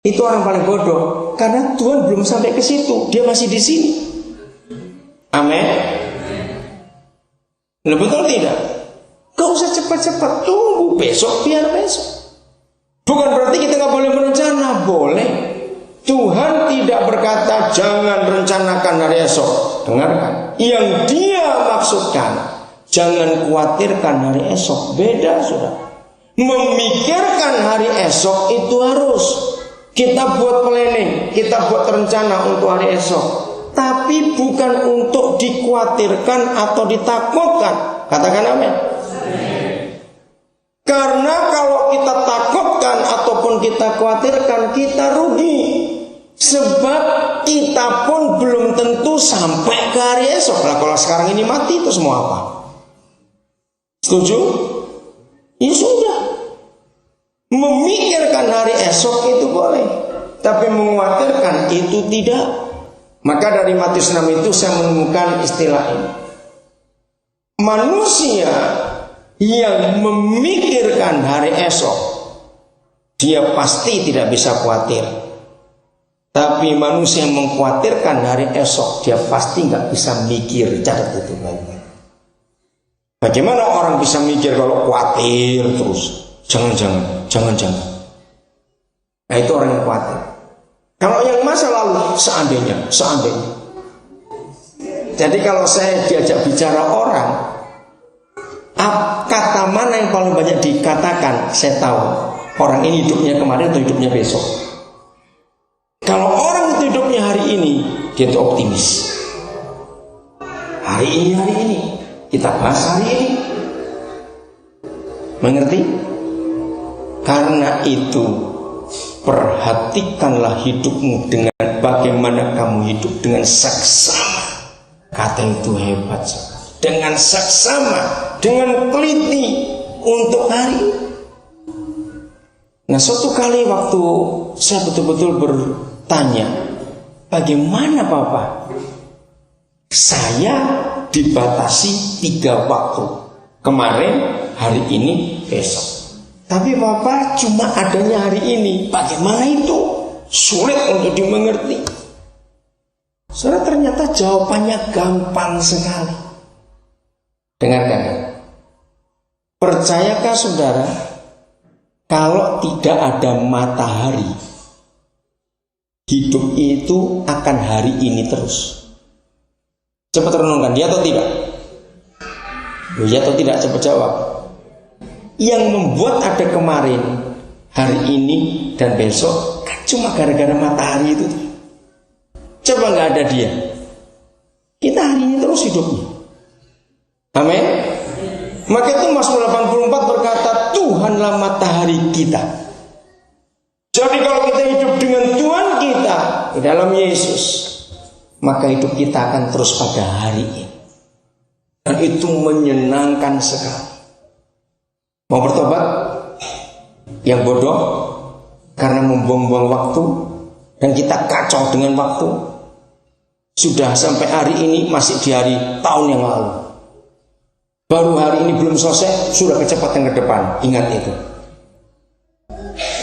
Itu orang paling bodoh, karena Tuhan belum sampai ke situ, dia masih di sini. Amin. Betul tidak? Gak usah cepat-cepat, tunggu besok biar besok. Bukan berarti kita gak boleh berencana, boleh. Tuhan tidak berkata jangan rencanakan hari esok. Dengarkan, yang dia maksudkan jangan khawatirkan hari esok. Beda sudah. Memikirkan hari esok itu harus kita buat planning, kita buat rencana untuk hari esok. Tapi bukan untuk dikhawatirkan atau ditakutkan. Katakan amin. Karena kalau kita takutkan ataupun kita khawatirkan, kita rugi. Sebab kita pun belum tentu sampai ke hari esok. Nah, kalau sekarang ini mati, itu semua apa? Setuju? Ya sudah. Memikirkan hari esok itu boleh, tapi mengkhawatirkan itu tidak. Maka dari Matius 6 itu saya menemukan istilah ini. Manusia yang memikirkan hari esok, dia pasti tidak bisa khawatir. Tapi manusia yang mengkhawatirkan hari esok, dia pasti nggak bisa mikir. Catat itu baik-baik. Bagaimana orang bisa mikir kalau khawatir terus? Jangan. Nah, itu orang yang khawatir. Kalau yang masa lalu, seandainya. Jadi kalau saya diajak bicara orang, kata mana yang paling banyak dikatakan, saya tahu. Orang ini hidupnya kemarin atau hidupnya besok. Kalau orang itu hidupnya hari ini, dia itu optimis. Hari ini. Kita bahas hari ini. Mengerti? Karena itu, perhatikanlah hidupmu dengan bagaimana kamu hidup dengan saksama. Kata itu hebat sekali. Dengan saksama, dengan teliti untuk hari. Nah, suatu kali waktu saya betul-betul bertanya, bagaimana Papa? Saya dibatasi 3 waktu. Kemarin, hari ini, besok. Tapi Bapak cuma adanya hari ini. Bagaimana itu? Sulit untuk dimengerti. Saudara, ternyata jawabannya gampang sekali. Dengarkan. Percayakah saudara, kalau tidak ada matahari, hidup itu akan hari ini terus? Cepat renungkan, ya atau tidak? Ya atau tidak? Cepat jawab. Yang membuat ada kemarin, hari ini, dan besok kan cuma gara-gara matahari itu. Coba nggak ada dia, kita hari ini terus hidupnya. Amin. Maka itu Mazmur 84 berkata, Tuhanlah matahari kita. Jadi kalau kita hidup dengan Tuhan kita di dalam Yesus, maka hidup kita akan terus pada hari ini. Dan itu menyenangkan sekali. Mau bertobat? Yang bodoh karena membuang-buang waktu, dan kita kacau dengan waktu. Sudah sampai hari ini masih di hari tahun yang lalu. Baru hari ini belum selesai, sudah kecepatan ke depan. Ingat itu.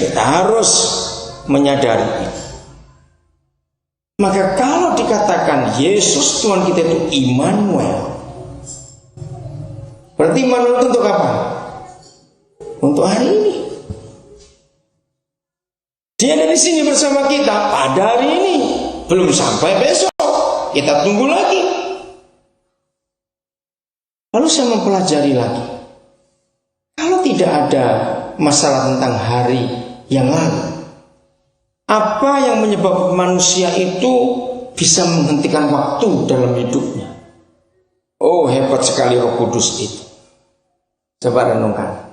Kita harus menyadari itu. Maka kalau dikatakan Yesus Tuhan kita itu Immanuel, berarti Immanuel itu untuk apa? Untuk hari ini. Dia ada di sini bersama kita pada hari ini. Belum sampai besok. Kita tunggu lagi. Lalu saya mempelajari lagi. Kalau tidak ada masalah tentang hari yang lalu, apa yang menyebabkan manusia itu bisa menghentikan waktu dalam hidupnya? Oh, hebat sekali Roh Kudus itu. Coba renungkan.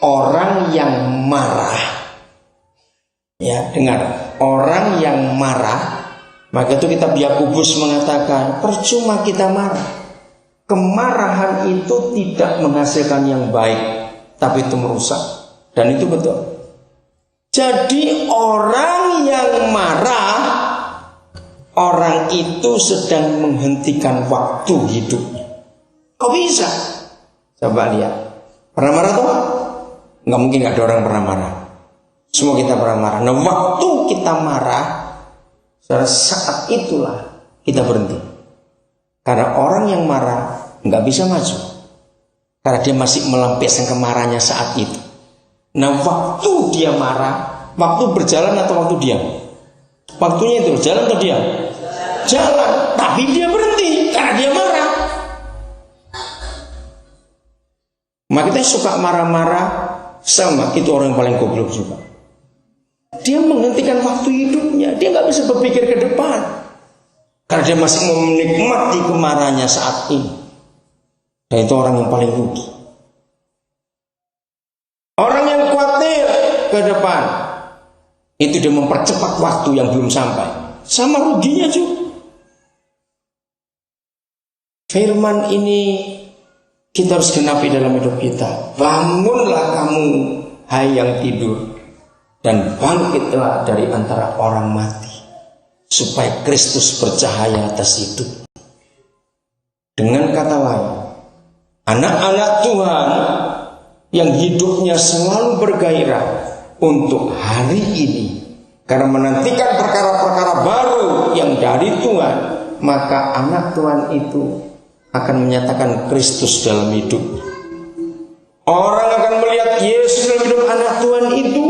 Orang yang marah, ya dengar, orang yang marah, maka itu kitab Yakobus mengatakan percuma kita marah. Kemarahan itu tidak menghasilkan yang baik, tapi itu merusak. Dan itu betul. Jadi orang yang marah, orang itu sedang menghentikan waktu hidupnya. Kok bisa? Coba lihat. Pernah marah tuh? Nggak mungkin nggak ada orang pernah marah. Semua kita pernah marah. Nah, waktu kita marah, saat itulah kita berhenti. Karena orang yang marah nggak bisa maju, karena dia masih melampiaskan kemarahannya saat itu. Nah, waktu dia marah, waktu berjalan atau waktu diam? Waktunya itu jalan atau diam? Jalan, tapi dia berhenti karena dia marah. Maka kita suka marah-marah, sama itu orang yang paling goblok juga. Dia menghentikan waktu hidupnya, dia nggak bisa berpikir ke depan. Karena dia masih menikmati kemarahannya saat ini. Dan itu orang yang paling rugi. Orang yang khawatir ke depan, itu dia mempercepat waktu yang belum sampai. Sama ruginya juga. Firman ini kita harus genapi dalam hidup kita. Bangunlah kamu, hai yang tidur, dan bangkitlah dari antara orang mati, supaya Kristus bercahaya atas hidup. Dengan kata lain, anak-anak Tuhan yang hidupnya selalu bergairah untuk hari ini, karena menantikan perkara-perkara baru yang dari Tuhan, maka anak Tuhan itu akan menyatakan Kristus dalam hidup. Orang akan melihat Yesus dalam hidup anak Tuhan itu.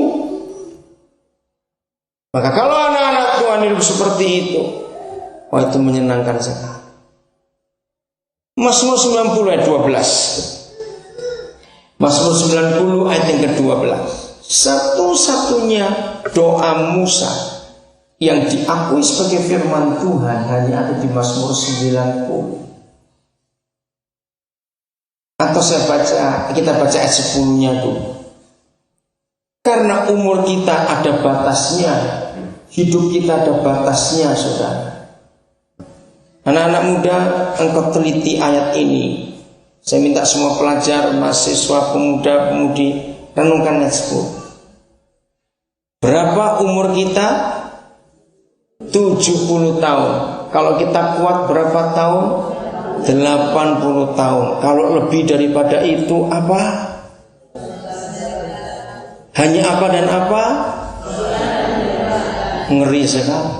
Maka kalau anak-anak Tuhan hidup seperti itu, oh, itu menyenangkan sekali. Mazmur 90 ayat 12. Mazmur 90 ayat yang ke-12. Satu-satunya doa Musa yang diakui sebagai firman Tuhan hanya ada di Mazmur 90. Atau kita baca ayat 10-nya dulu. Karena umur kita ada batasnya, hidup kita ada batasnya, saudara. Anak-anak muda, engkau teliti ayat ini. Saya minta semua pelajar, mahasiswa, pemuda, pemudi, renungkan ayat 10. Berapa umur kita? 70 tahun. Kalau kita kuat berapa tahun? 80 tahun. Kalau lebih daripada itu apa? Hanya apa dan apa? Ngeri sekali.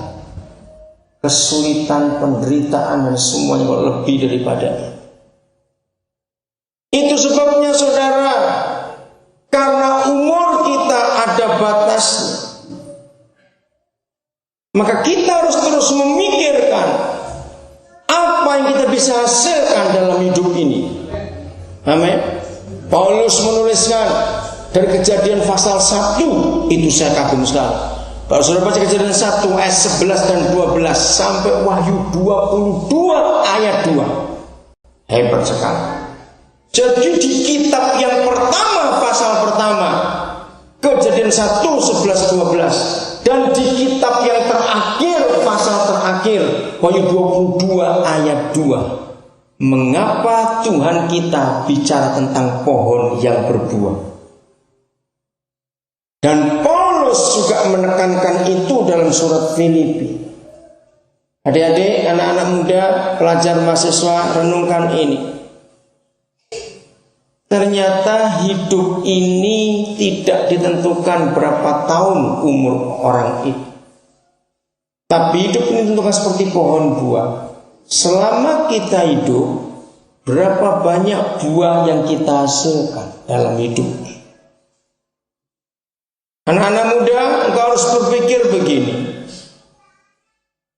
Kesulitan, penderitaan, dan semuanya kalau lebih daripada itu. Itu sebabnya saudara, karena umur kita ada batasnya, maka kita harus terus memikirkan apa yang kita bisa hasilkan dalam hidup ini. Amin. Paulus menuliskan dari Kejadian pasal 1, itu saya kagum sekali. Kalau sudah baca Kejadian 1 ayat 11 dan 12 sampai Wahyu 22 ayat 2, hebat sekali. Jadi di kitab yang pertama, pasal pertama, Kejadian 1, 11, 12, dan di kitab yang terakhir, pasal terakhir, Wahyu 22 ayat 2, mengapa Tuhan kita bicara tentang pohon yang berbuah? Dan Paulus juga menekankan itu dalam surat Filipi. Adik-adik, anak-anak muda, pelajar, mahasiswa, renungkan ini. Ternyata hidup ini tidak ditentukan berapa tahun umur orang itu. Tapi hidup ini ditentukan seperti pohon buah. Selama kita hidup, berapa banyak buah yang kita hasilkan dalam hidup. Anak-anak muda, engkau harus berpikir begini.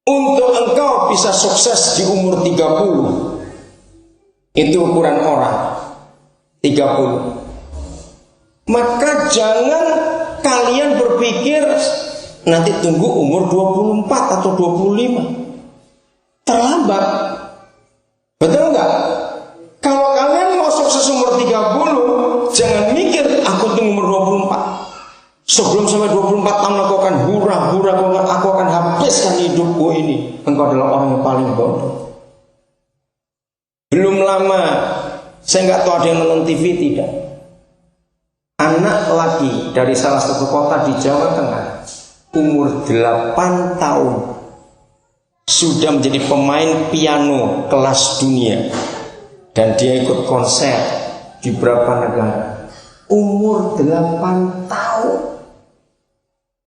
Untuk engkau bisa sukses di umur 30, itu ukuran orang 30. Maka jangan kalian berpikir nanti tunggu umur 24 atau 25. Terlambat. Betul enggak? Kalau kalian mau sukses umur 30, jangan mikir aku tunggu umur 24. Sebelum sampai 24 tahun aku akan hura-hura, aku akan habiskan hidupku ini. Engkau adalah orang yang paling bodoh. Belum lama, saya nggak tahu ada yang nonton TV tidak. Anak laki dari salah satu kota di Jawa Tengah, umur 8 tahun, sudah menjadi pemain piano kelas dunia. Dan dia ikut konser di beberapa negara. Umur 8 tahun.